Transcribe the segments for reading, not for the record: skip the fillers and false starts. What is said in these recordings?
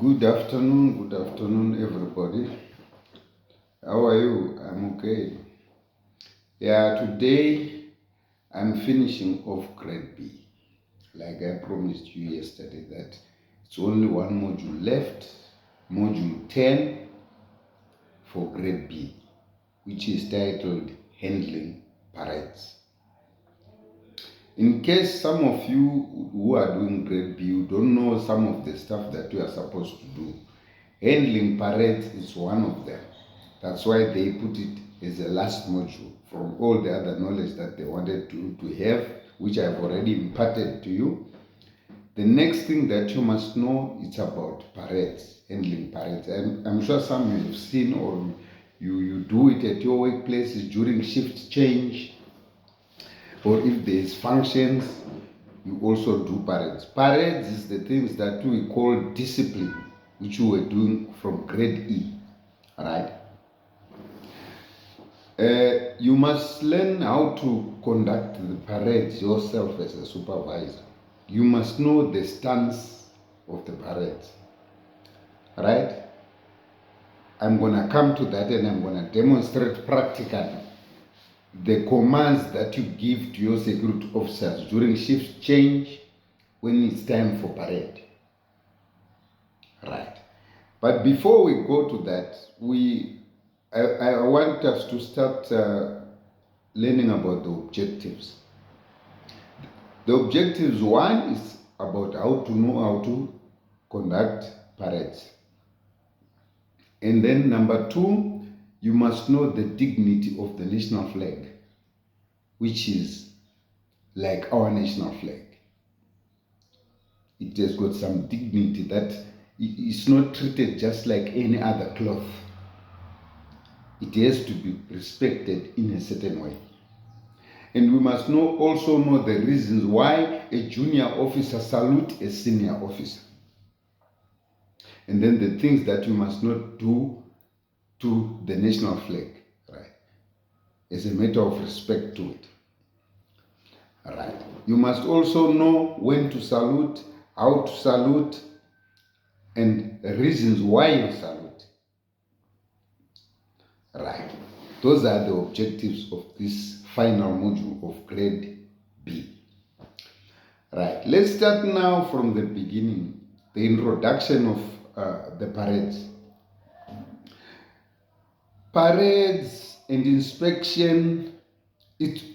Good afternoon, everybody. How are you? I'm okay. Yeah, today I'm finishing off grade B. Like I promised you yesterday, that it's only one module left, module 10 for grade B, which is titled Handling Parades. In case some of you who are doing grade B, you don't know some of the stuff that you are supposed to do, handling parades is one of them. That's why they put it as a last module from all the other knowledge that they wanted to have, which I've already imparted to you. The next thing that you must know is about parades, handling parades. I'm sure some you have seen, or you do it at your workplaces during shift change, or if there is functions, you also do parades. Parades is the things that we call discipline, which we were doing from grade E, right? You must learn how to conduct the parades yourself as a supervisor. You must know the stance of the parades, right? I'm going to come to that and I'm going to demonstrate practically the commands that you give to your security officers during shift change when it's time for parade, right? But before we go to that, I want us to start learning about the objectives. The objectives, one is about how to know how to conduct parades. And then number two, you must know the dignity of the national flag, which is like our national flag. It has got some dignity that it's not treated just like any other cloth. It has to be respected in a certain way. And we must also know the reasons why a junior officer salutes a senior officer. And then the things that you must not do to the national flag, right? As a matter of respect to it. All right. You must also know when to salute, how to salute, and the reasons why you salute. Right. Those are the objectives of this final module of grade B. Right. Let's start now from the beginning, the introduction of the parades. Parades and inspection.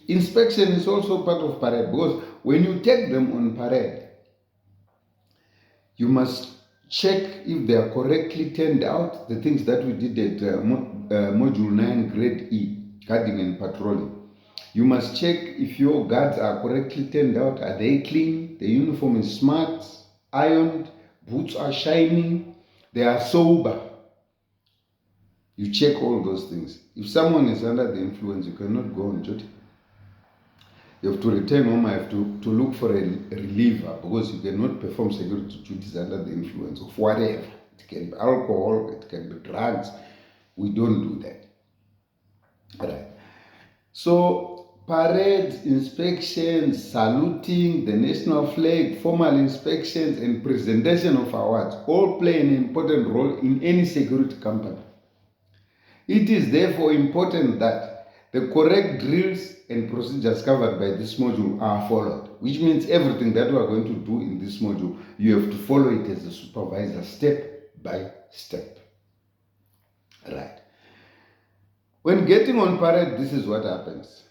Inspection is also part of parade, because when you take them on parade, you must check if they are correctly turned out, the things that we did at module 9 grade E, guarding and patrolling. You must check if your guards are correctly turned out. Are they clean? The uniform is smart, ironed, boots are shining, they are sober. You check all those things. If someone is under the influence, you cannot go on duty. You have to return home. I have to look for a reliever, because you cannot perform security duties under the influence of whatever. It can be alcohol, it can be drugs. We don't do that. Right. So parades, inspections, saluting the national flag, formal inspections, and presentation of awards all play an important role in any security company. It is therefore important that the correct drills and procedures covered by this module are followed, which means everything that we are going to do in this module, you have to follow it as a supervisor step by step. Right. When getting on parade, this is what happens.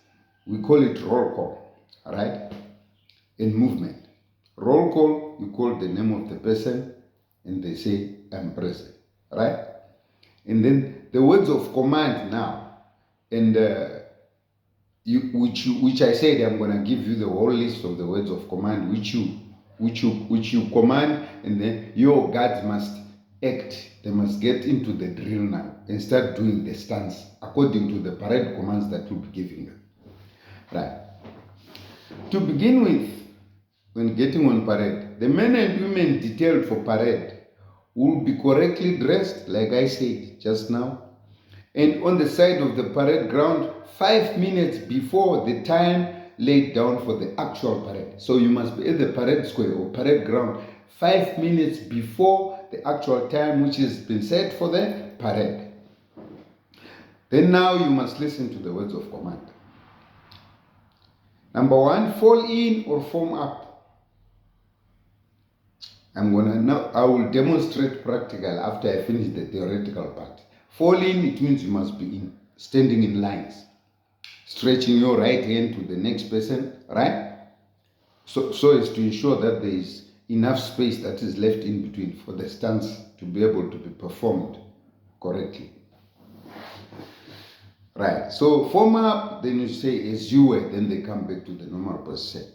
We call it roll call, right? In movement. Roll call, you call the name of the person and they say, I'm present, right? And then the words of command now, and which I said I'm going to give you the whole list of the words of command which you command, and then your guards must act. They must get into the drill now and start doing the stance according to the parade commands that you'll be giving them. Right. To begin with, when getting on parade, the men and women detailed for parade will be correctly dressed, like I said just now, and on the side of the parade ground 5 minutes before the time laid down for the actual parade. So you must be at the parade square or parade ground 5 minutes before the actual time which has been set for the parade. Then now you must listen to the words of command. Number 1, fall in or form up. I will demonstrate practical after I finish the theoretical part. Fall in, it means you must be in, standing in lines, stretching your right hand to the next person, right? So as to ensure that there is enough space that is left in between for the stance to be able to be performed correctly. Right, so form up, then you say as you were, then they come back to the normal position.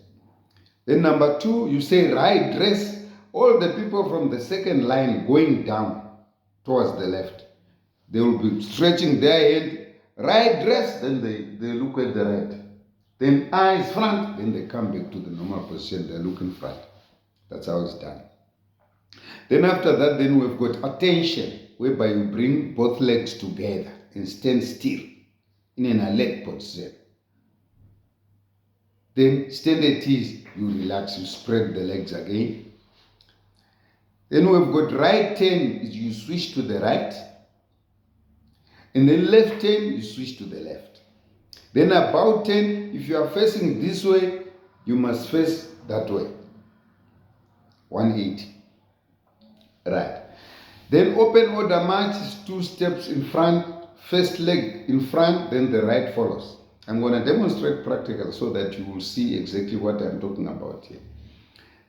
Then number 2, you say right dress. All the people from the second line going down towards the left, they will be stretching their hand, right dress, then they look at the right. Then eyes front, then they come back to the normal position, they look in front. That's how it's done. Then after that, then we've got attention, whereby you bring both legs together and stand still in an alert position. Then stand at ease, you relax, you spread the legs again. Then we've got right turn, you switch to the right. And then left turn, you switch to the left. Then about turn, if you are facing this way, you must face that way. 180. Right. Then open order march is 2 steps in front, first leg in front, then the right follows. I'm going to demonstrate practical so that you will see exactly what I'm talking about here.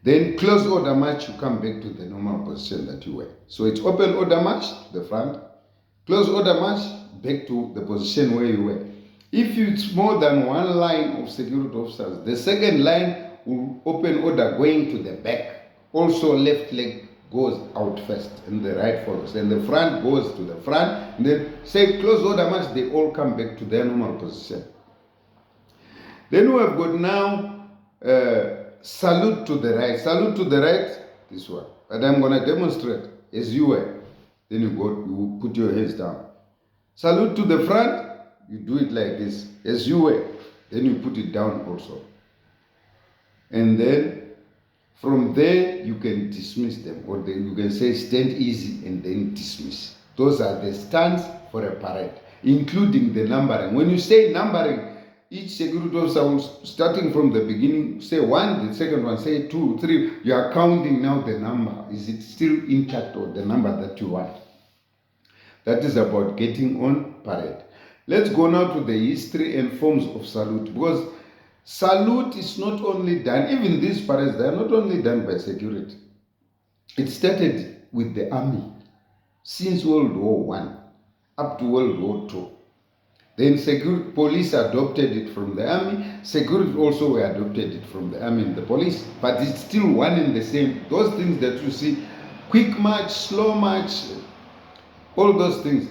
Then close order march, you come back to the normal position that you were. So it's open order march to the front, close order march back to the position where you were. If it's more than one line of security officers, the second line will open order going to the back. Also left leg goes out first and the right follows. And the front goes to the front. And then say close order march, they all come back to their normal position. Then we have got now salute to the right. Salute to the right, this one. But I'm going to demonstrate as you were. Then you put your hands down. Salute to the front, you do it like this, as you were. Then you put it down also. And then from there, you can dismiss them. Or you can say stand easy and then dismiss. Those are the stands for a parade, including the numbering. When you say numbering, each security officer, starting from the beginning, say 1, the second one, say 2, 3. You are counting now the number. Is it still intact or the number that you want? That is about getting on parade. Let's go now to the history and forms of salute. Because salute is not only done, even these parades, they are not only done by security. It started with the army since World War I up to World War II. Then police adopted it from the army. Security also were adopted it from the army and the police. But it's still one and the same. Those things that you see, quick march, slow march, all those things.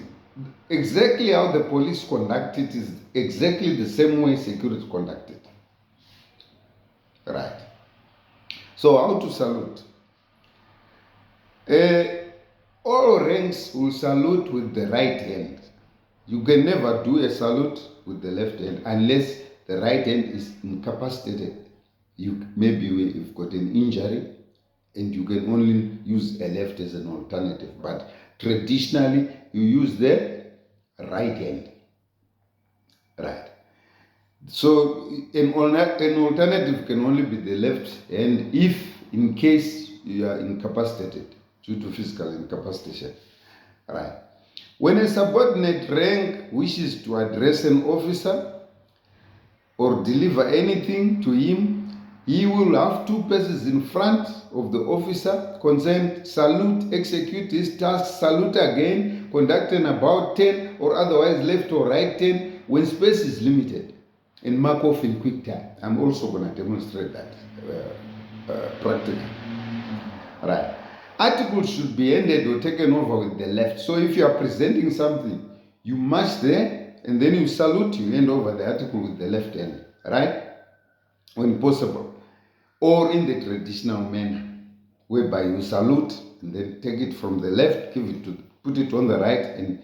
Exactly how the police conduct it is exactly the same way security conduct it. Right. So how to salute? All ranks will salute with the right hand. You can never do a salute with the left hand unless the right hand is incapacitated. Maybe you've got an injury and you can only use a left as an alternative. But traditionally, you use the right hand. Right. So an alternative can only be the left hand if in case you are incapacitated due to physical incapacitation. Right. When a subordinate rank wishes to address an officer or deliver anything to him, he will have 2 persons in front of the officer concerned, salute, execute his task, salute again, conduct an about 10 or otherwise left or right 10 when space is limited, and mark off in quick time. I'm also going to demonstrate that practically. Right. Articles should be handed or taken over with the left. So if you are presenting something, you march there and then you salute, you hand over the article with the left hand, right? When possible. Or in the traditional manner, whereby you salute and then take it from the left, put it on the right and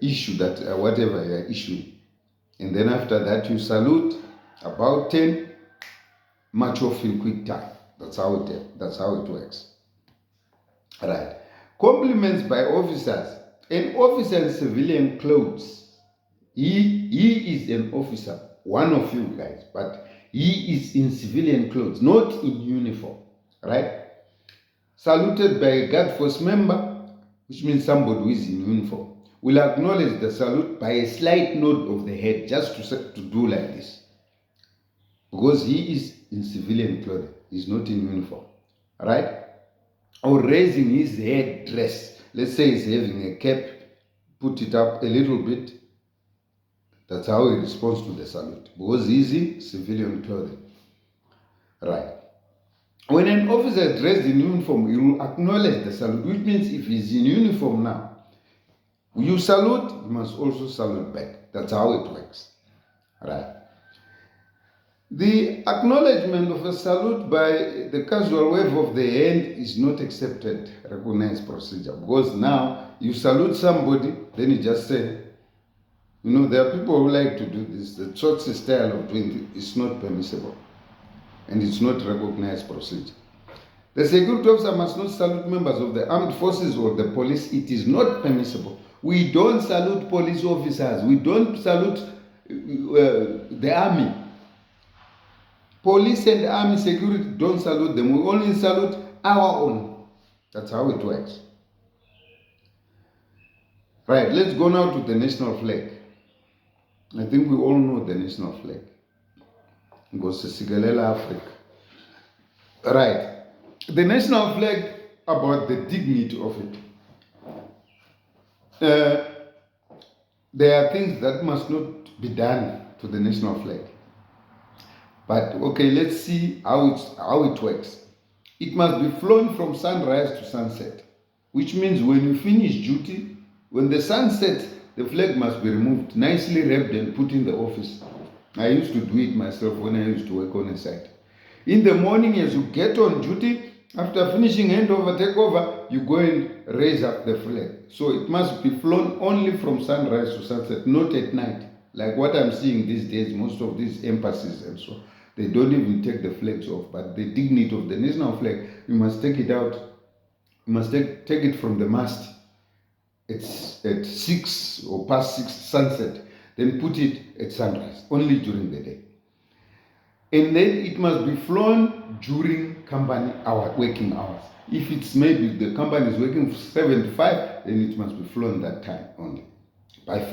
issue that whatever you are issuing. And then after that you salute, about 10, march off in quick time. That's how it works. Right. Compliments by officers. An officer in civilian clothes. He is an officer, one of you guys, but he is in civilian clothes, not in uniform. Right? Saluted by a guard force member, which means somebody who is in uniform, will acknowledge the salute by a slight nod of the head, just to do like this. Because he is in civilian clothing, he's not in uniform. Right? Or raising his head dress. Let's say he's having a cap, put it up a little bit. That's how he responds to the salute, because he's in civilian clothing. Right. When an officer is dressed in uniform, he will acknowledge the salute, which means if he's in uniform now, you salute, you must also salute back. That's how it works. Right. The acknowledgement of a salute by the casual wave of the hand is not accepted, recognized procedure, because now you salute somebody, then you just say, there are people who like to do this. The Tsotsi style of doing it is not permissible, and it's not recognized procedure. The security officer must not salute members of the armed forces or the police. It is not permissible. We don't salute police officers. We don't salute the army. Police and army security don't salute them. We only salute our own. That's how it works. Right, let's go now to the national flag. I think we all know the national flag. Ngosisigalela Africa. Right. The national flag, about the dignity of it. There are things that must not be done to the national flag. But okay, let's see how it works. It must be flown from sunrise to sunset, which means when you finish duty, when the sun sets, the flag must be removed, nicely wrapped and put in the office. I used to do it myself when I used to work on a site. In the morning, as you get on duty, after finishing handover, takeover, you go and raise up the flag. So it must be flown only from sunrise to sunset, not at night. Like what I'm seeing these days, most of these embassies and so, they don't even take the flags off. But the dignity of the national flag, you must take it out. You must take it from the mast. It's at 6 or past 6 sunset. Then put it at sunrise, only during the day. And then it must be flown during company working hours. If it's maybe the company is working from 7 to 5, then it must be flown that time only. By 5,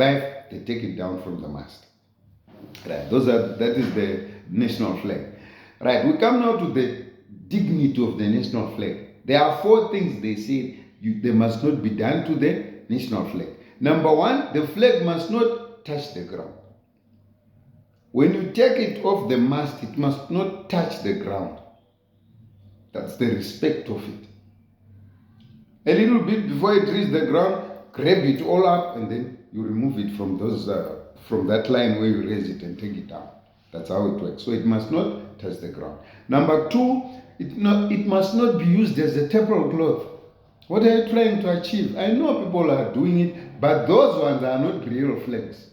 they take it down from the mast. Right, that is the national flag. Right, we come now to the dignity of the national flag. There are 4 things they say they must not be done to the national flag. Number 1, the flag must not touch the ground. When you take it off the mast, it must not touch the ground. That's the respect of it. A little bit before it reaches the ground, grab it all up and then you remove it from from that line where you raise it and take it down. That's how it works. So it must not touch the ground. Number 2, it must not be used as a tablecloth. What are you trying to achieve? I know people are doing it, but those ones are not real flags.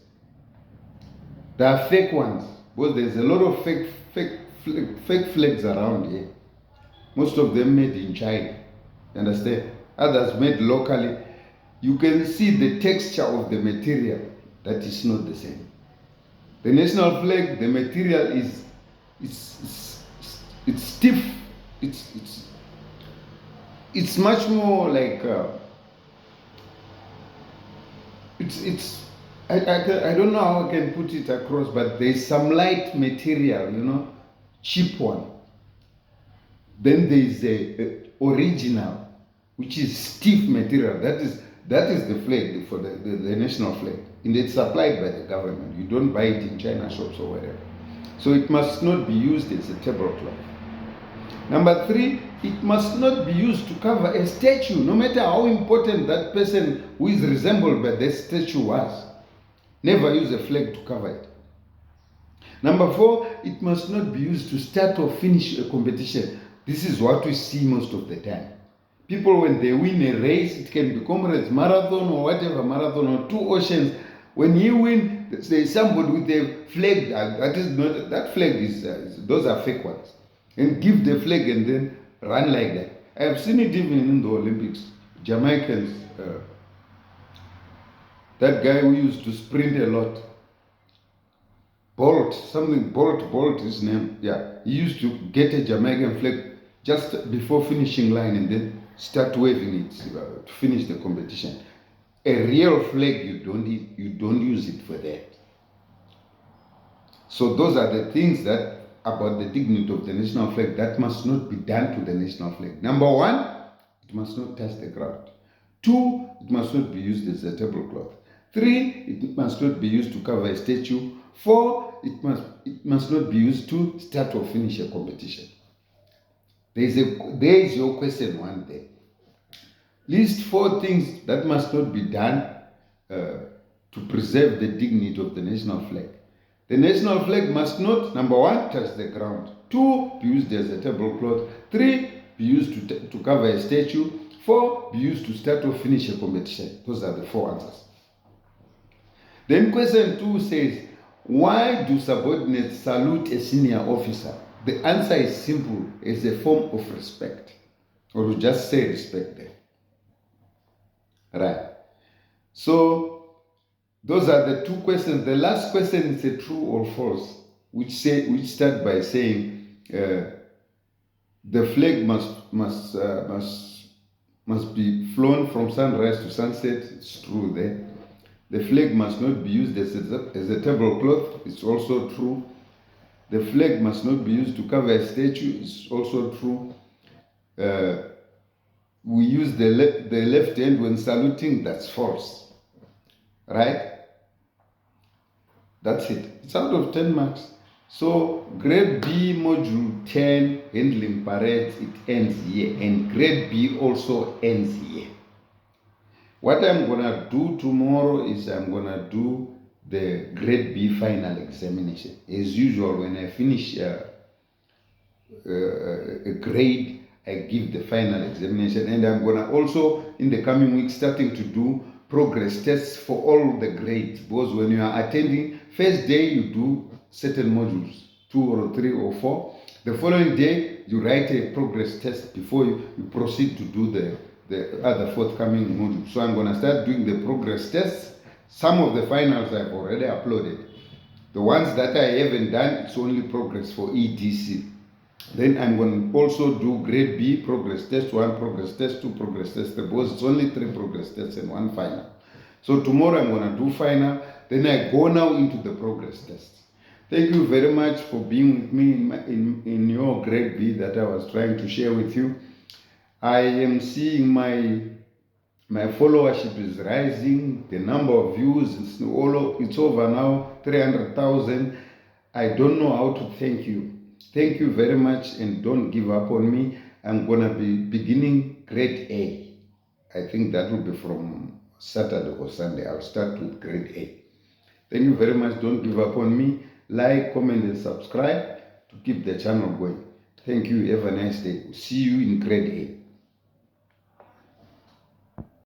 There are fake ones, because there's a lot of fake flags around here. Most of them made in China, understand? Others made locally. You can see the texture of the material that is not the same. The national flag, the material is it's stiff. It's much more like I don't know how I can put it across, but there's some light material, cheap one. Then there's a original, which is stiff material. That is the flag for the national flag. And it's supplied by the government. You don't buy it in China shops or whatever. So it must not be used as a tablecloth. Number 3, it must not be used to cover a statue, no matter how important that person who is resembled by that statue was. Never use a flag to cover it. Number 4, it must not be used to start or finish a competition. This is what we see most of the time. People, when they win a race, it can be Comrades Marathon or whatever marathon or 2 Oceans. When you win, there's somebody with a flag. That flag is those are fake ones. And give the flag and then run like that. I have seen it even in the Olympics. Jamaicans, that guy who used to sprint a lot, Bolt, his name. Yeah, he used to get a Jamaican flag just before finishing line and then start waving it to finish the competition. A real flag, you don't use it for that. So those are the things that about the dignity of the national flag that must not be done to the national flag. Number one, it must not touch the ground. 2, it must not be used as a tablecloth. 3, it must not be used to cover a statue. 4, it must not be used to start or finish a competition. There is your question 1 there. List 4 things that must not be done to preserve the dignity of the national flag. The national flag must not, number 1, touch the ground. 2, be used as a tablecloth. 3, be used to cover a statue. 4, be used to start or finish a competition. Those are the 4 answers. Then question 2 says, why do subordinates salute a senior officer? The answer is simple, it's a form of respect. Or we just say respect there. Right. So those are the 2 questions. The last question is a true or false, which start by saying the flag must be flown from sunrise to sunset. It's true there. The flag must not be used as a tablecloth. It's also true. The flag must not be used to cover a statue. It's also true. We use the left hand when saluting. That's false. Right? That's it. It's out of 10 marks. So grade B module 10, handling parades, it ends here. And grade B also ends here. What I'm going to do tomorrow is I'm going to do the grade B final examination. As usual, when I finish a grade, I give the final examination. And I'm going to also, in the coming week, starting to do progress tests for all the grades. Because when you are attending, first day you do certain modules, 2 or 3 or 4. The following day, you write a progress test before you proceed to do the other forthcoming modules. So I'm going to start doing the progress tests. Some of the finals I've already uploaded. The ones that I haven't done, it's only progress for EDC. Then I'm going to also do grade B, progress test 1, progress test 2, progress test 3, because it's only 3 progress tests and 1 final. So tomorrow I'm going to do final, then I go now into the progress test. Thank you very much for being with me in your grade B that I was trying to share with you. I am seeing my followership is rising, the number of views, it's over now, 300,000. I don't know how to thank you. Thank you very much, and don't give up on me. I'm going to be beginning grade A. I think that will be from Saturday or Sunday. I'll start with grade A. Thank you very much. Don't give up on me. Like, comment, and subscribe to keep the channel going. Thank you. Have a nice day. See you in grade A.